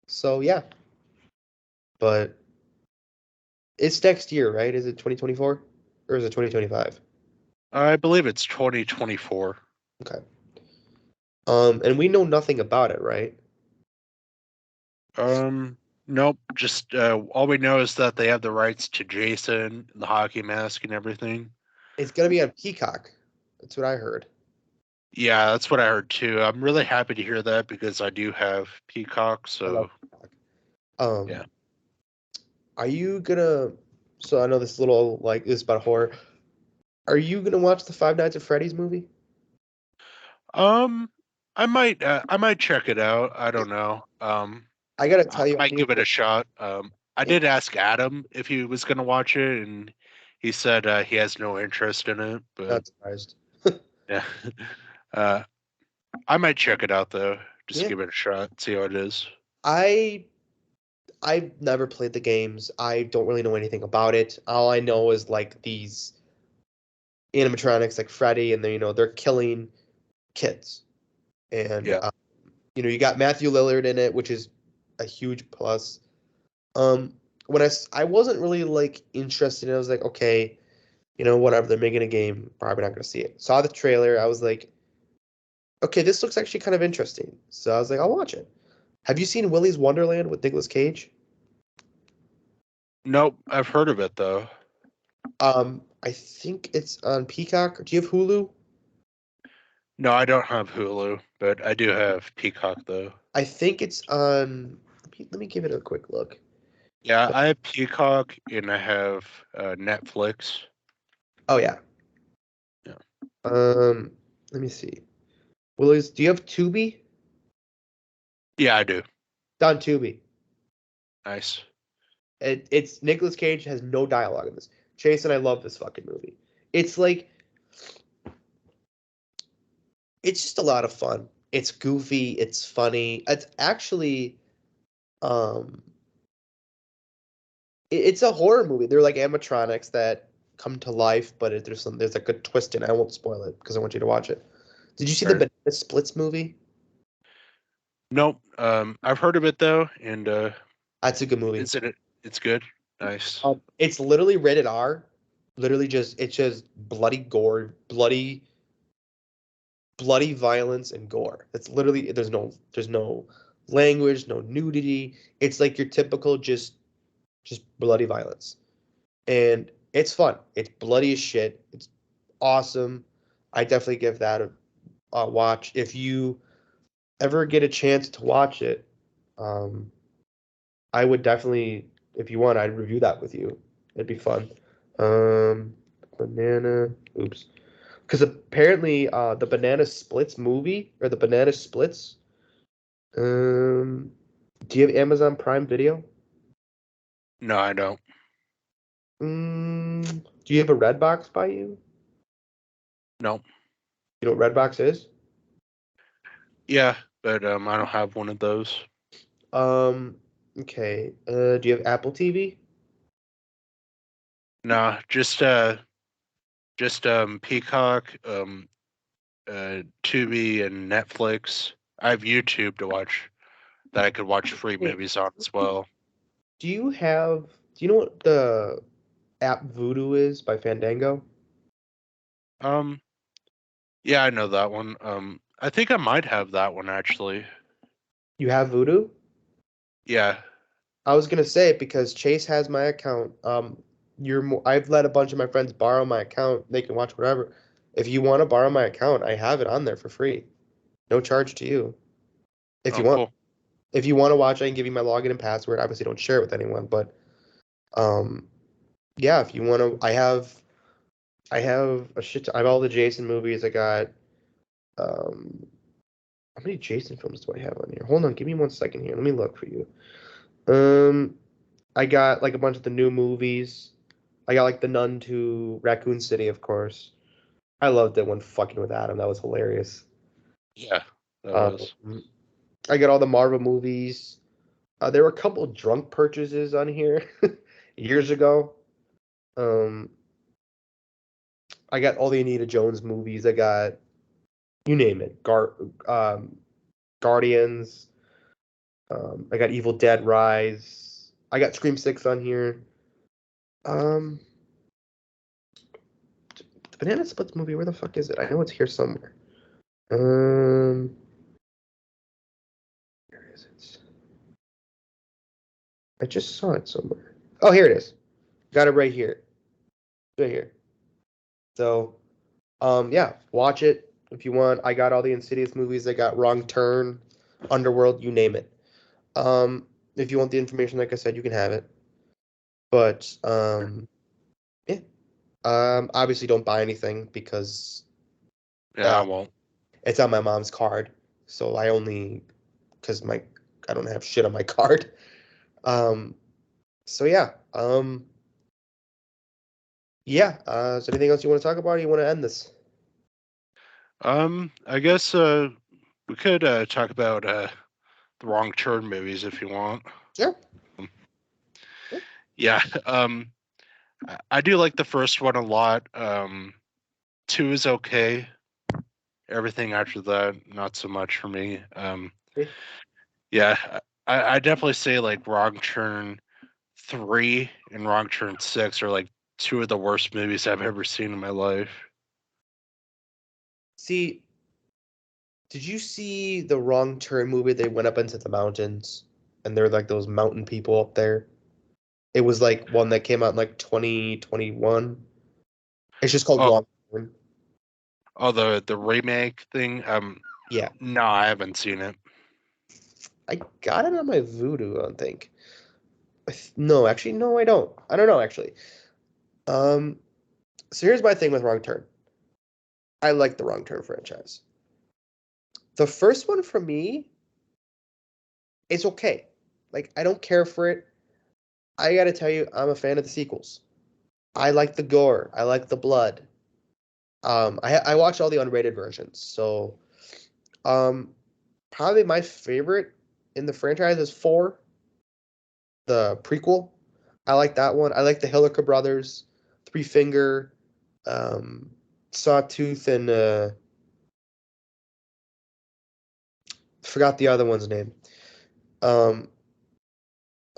So yeah, but it's next year, right? Is it 2024 or is it 2025? I believe it's 2024. Okay. And we know nothing about it, right? Nope. Just all we know is that they have the rights to Jason, the hockey mask, and everything. It's gonna be on Peacock. That's what I heard. Yeah, that's what I heard too. I'm really happy to hear that because I do have Peacock. I love So Peacock. yeah. Are you gonna? So I know this is a little like this is about horror. Are you gonna watch the Five Nights at Freddy's movie? Um, I might check it out. I don't know. I gotta I tell you, I might need give it to. a shot. I did ask Adam if he was gonna watch it, and he said he has no interest in it. But Not surprised. yeah, uh, I might check it out though. Just Yeah, give it a shot, see how it is. I I've never played the games. I don't really know anything about it. All I know is like these animatronics, like Freddy, and they're killing kids. And Yeah. you got Matthew Lillard in it, which is a huge plus. Um, when I wasn't really like interested. I was like, okay, whatever. They're making a game. Probably not gonna see it. Saw the trailer. I was like, okay, this looks actually kind of interesting. So I was like, I'll watch it. Have you seen Willy's Wonderland with Nicolas Cage? Nope. I've heard of it though. I think it's on Peacock. Do you have Hulu? No, I don't have Hulu, but I do have Peacock though. I think it's on. Let me give it a quick look. Yeah, I have Peacock and I have Netflix. Oh yeah. Yeah. Um, let me see. Willy's. Do you have Tubi? Yeah, I do. It's on Tubi. Nice. It's Nicolas Cage has no dialogue in this. Chase and I love this fucking movie. It's like it's just a lot of fun. It's goofy. It's funny. It's actually um, it's a horror movie. They're like animatronics that come to life, but there's like a twist in it. I won't spoil it because I want you to watch it. Did you see the Right. Banana Splits movie? Nope. I've heard of it though, and That's a good movie. is it? It's good. Nice. It's literally rated R. Literally just it's just bloody gore, bloody violence and gore. It's literally there's no language, no nudity. It's like your typical just bloody violence. And it's fun. It's bloody as shit. It's awesome. I definitely give that a watch. If you ever get a chance to watch it, um, I would definitely, if you want, I'd review that with you. It'd be fun. Um, banana. Oops. Because apparently, the Banana Splits movie or the Banana Splits. Um, do you have Amazon Prime Video? No, I don't. Do you have a Redbox by you? No. You know what Redbox is? Yeah, but I don't have one of those. Um, okay. Do you have Apple TV? No, just Peacock, Tubi, and Netflix. I have YouTube to watch that I could watch free Hey, movies on as well. do you know what the app Voodoo is by Fandango? Um, yeah, I know that one. I think I might have that one actually. You have Voodoo? Yeah. I was gonna say it because Chase has my account. I've let a bunch of my friends borrow my account. They can watch whatever. If you want to borrow my account, I have it on there for free. No charge to you. If Oh, you want. cool. If you want to watch, I can give you my login and password. Obviously, don't share it with anyone, but um, yeah, if you want to, I have a shit. I have all the Jason movies. I got how many Jason films do I have on here? Hold on, give me 1 second here. Let me look for you. Um, I got like a bunch of the new movies. I got like The Nun 2, Raccoon City, of course. I loved it when fucking with Adam. That was hilarious. Yeah, that Um, was. I got all the Marvel movies. There were a couple drunk purchases on here years ago. Um, I got all the Anita Jones movies. I got you name it. Guardians. I got Evil Dead Rise. I got Scream 6 on here. Um, Banana Splits movie. Where the fuck is it? I know it's here somewhere. Where is it? I just saw it somewhere. Oh, here it is. Got it right here. Right here. So, yeah, watch it if you want. I got all the Insidious movies. I got Wrong Turn, Underworld, you name it. If you want the information, like I said, you can have it. But yeah. Obviously don't buy anything because Yeah, I won't. it's on my mom's card. So I only because I don't have shit on my card. Um, so yeah. Yeah. Is there anything else you want to talk about? Or you want to end this? I guess we could talk about the Wrong Turn movies if you want. Sure. Um, Sure. yeah, I do like the first one a lot. Two is okay. Everything after that, not so much for me. Yeah, I definitely say like Wrong Turn 3 and Wrong Turn 6 are like two of the worst movies I've ever seen in my life. See, did you see the Wrong Turn movie? They went up into the mountains, and they're like those mountain people up there. It was like one that came out in like 2021. It's just called Oh, Wrong Turn. oh, the remake thing. Yeah, No, I haven't seen it. I got it on my Voodoo, I think. No, actually, no, I don't. I don't know, actually. Um, so here's my thing with Wrong Turn. I like the Wrong Turn franchise. The first one for me is okay. Like, I don't care for it. I gotta tell you, I'm a fan of the sequels. I like the gore. I like the blood. I watched all the unrated versions. So, um, probably my favorite in the franchise is 4, the prequel. I like that one. I like the Hilliker brothers, Three Finger, um, Sawtooth, and forgot the other one's name. Um,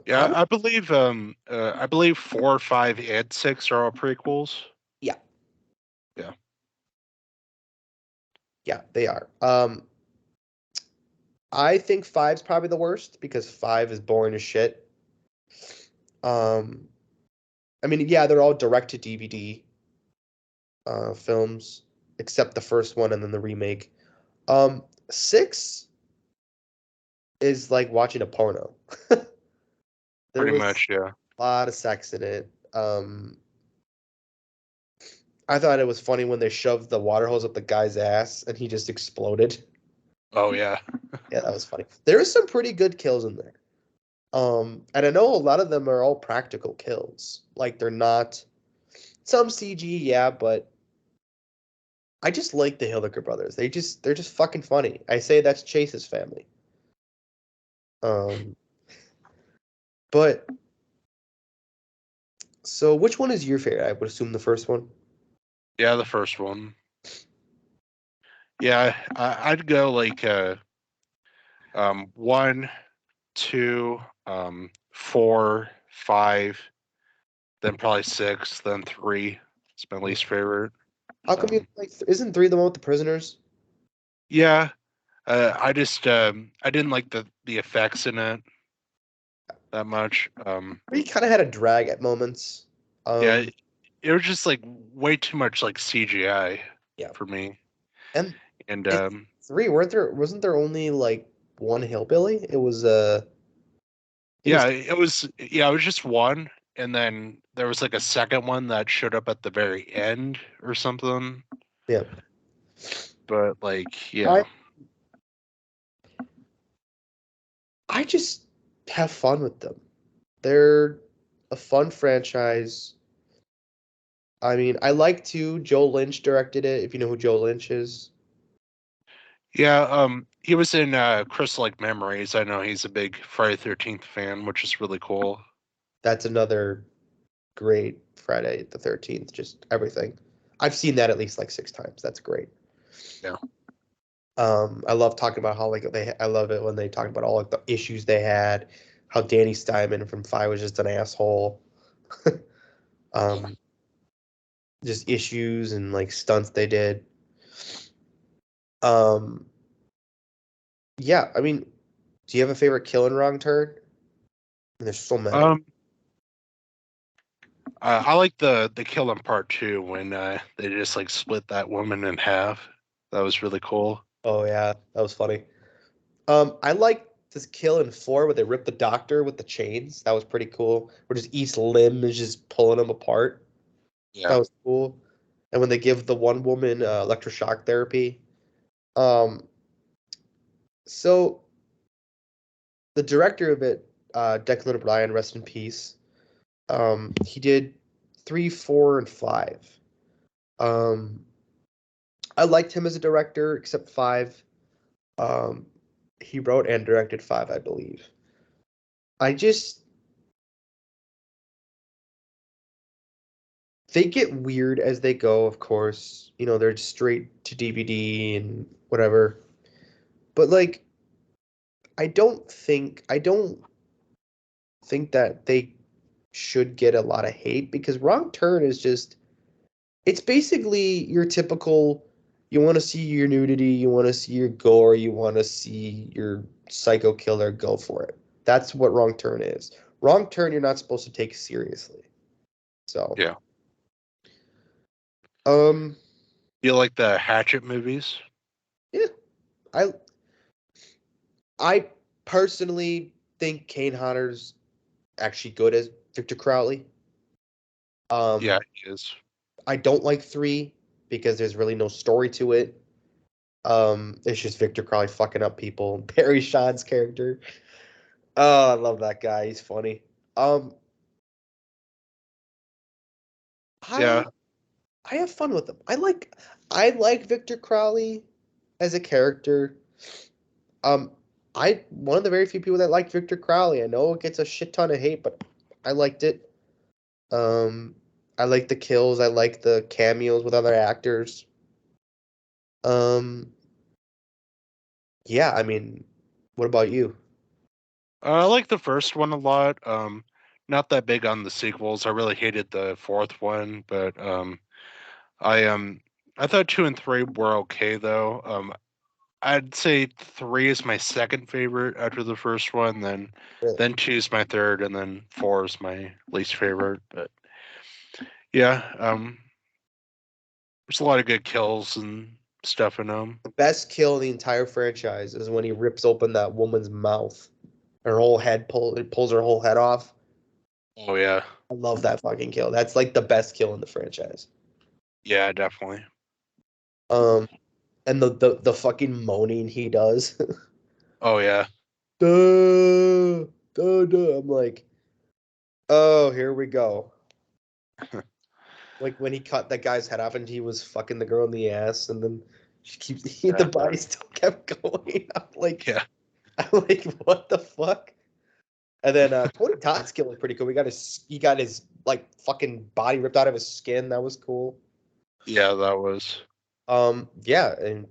Yeah, I believe 4, 5, and 6 are all prequels. yeah, Yeah. yeah, they are. I think five's probably the worst because 5 is boring as shit. Um, I mean, yeah, they're all direct to DVD films, except the first one and then the remake. 6 is like watching a porno. There Pretty was much, yeah. a lot of sex in it. I thought it was funny when they shoved the water hose up the guy's ass and he just exploded. Oh yeah. Yeah, that was funny. There is some pretty good kills in there. And I know a lot of them are all practical kills. Like they're not some CG, yeah, but I just like the Hilliker brothers. They're just fucking funny. I say that's Chase's family. Um, but so which one is your favorite? I would assume the first one. Yeah, the first one. Yeah, I'd go like 1, 2, 4, 5, then probably 6, then 3. It's my least favorite. How come you Um, like? Isn't 3 the one with the prisoners? yeah, I didn't like the effects in it that much. 3 kind of had a drag at moments. Yeah, Um, it was just like way too much like CGI yeah, for me. and And in 3 wasn't there only like one hillbilly? It was I think it was it was just one, and then there was like a second one that showed up at the very end or something. yeah. But like, I yeah, I just have fun with them. They're a fun franchise. I mean, I like to. Joe Lynch directed it. If you know who Joe Lynch is, yeah. He was in Crystal Like Memories. I know he's a big Friday 13th fan, which is really cool. that's another great Friday the 13th. Just everything. I've seen that at least like 6 times. That's great. Yeah. I love talking about how like I love it when they talk about all like the issues they had, how Danny Steinman from Five was just an asshole. Oh. um, just issues and like stunts they did. Um, yeah, I mean, do you have a favorite kill in Wrong Turn? There's so many. I like the kill in part 2 when they just like split that woman in half. That was really cool. Oh yeah, that was funny. I like this kill in 4 where they rip the doctor with the chains. That was pretty cool. Where just each limb is just pulling them apart. That Yeah. was cool. And when they give the one woman electroshock therapy. Um, so the director of it, Declan O'Brien, rest in peace. He did 3, 4, and 5. Um, I liked him as a director, except 5. Um, he wrote and directed 5, I believe. I just they get weird as they go, of course. You know, they're straight to DVD and whatever. But like I don't think that they should get a lot of hate because Wrong Turn is just it's basically your typical you want to see your nudity, you want to see your gore, you want to see your psycho killer, go for it. That's what Wrong Turn is. Wrong Turn you're not supposed to take seriously. So, Yeah. um You like the Hatchet movies? yeah, I I personally think Kane Hodder's actually good as Victor Crowley. Yeah, Um he is. I don't like 3 because there's really no story to it. It's just Victor Crowley fucking up people. Barry Sean's character. Oh, I love that guy. He's funny. Um, I Yeah. I have fun with him. I like Victor Crowley as a character. Um, I one of the very few people that like Victor Crowley. I know it gets a shit ton of hate, but I liked it. Um, I like the kills. I like the cameos with other actors. Um, yeah. I mean, what about you? I like the first one a lot. Not that big on the sequels. I really hated the fourth one, but I I thought 2 and 3 were okay though. I'd say 3 is my second favorite after the first one, Really? then 2 is my third, and then 4 is my least favorite. But yeah, there's a lot of good kills and stuff in them. The best kill in the entire franchise is when he rips open that woman's mouth. Her whole head it pulls her whole head off. Oh yeah, I love that fucking kill. That's like the best kill in the franchise. yeah, definitely. Um, and the fucking moaning he does. Oh yeah, Duh, duh, duh. I'm like, oh, here we go. Like when he cut that guy's head off and he was fucking the girl in the ass, and then she keeps the yeah, body still kept going. yeah, I'm like, what the fuck? And then Tony Todd's kill was pretty cool. He got his like fucking body ripped out of his skin. That was cool. yeah. That was. Yeah, and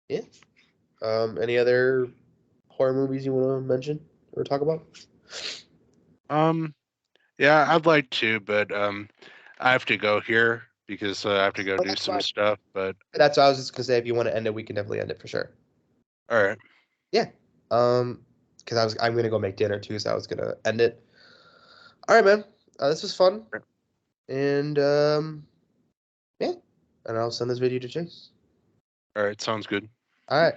yeah. Any other horror movies you want to mention or talk about? Um, yeah, I'd like to, but I have to go here because I have to go Oh, do that's some fine. stuff. But That's what I was just gonna say. If you want to end it, we can definitely end it for sure. all right, Yeah. Because I'm gonna go make dinner too, so I was gonna end it. All right, man. This was fun, and yeah. And I'll send this video to Chase. all right, sounds good. All right.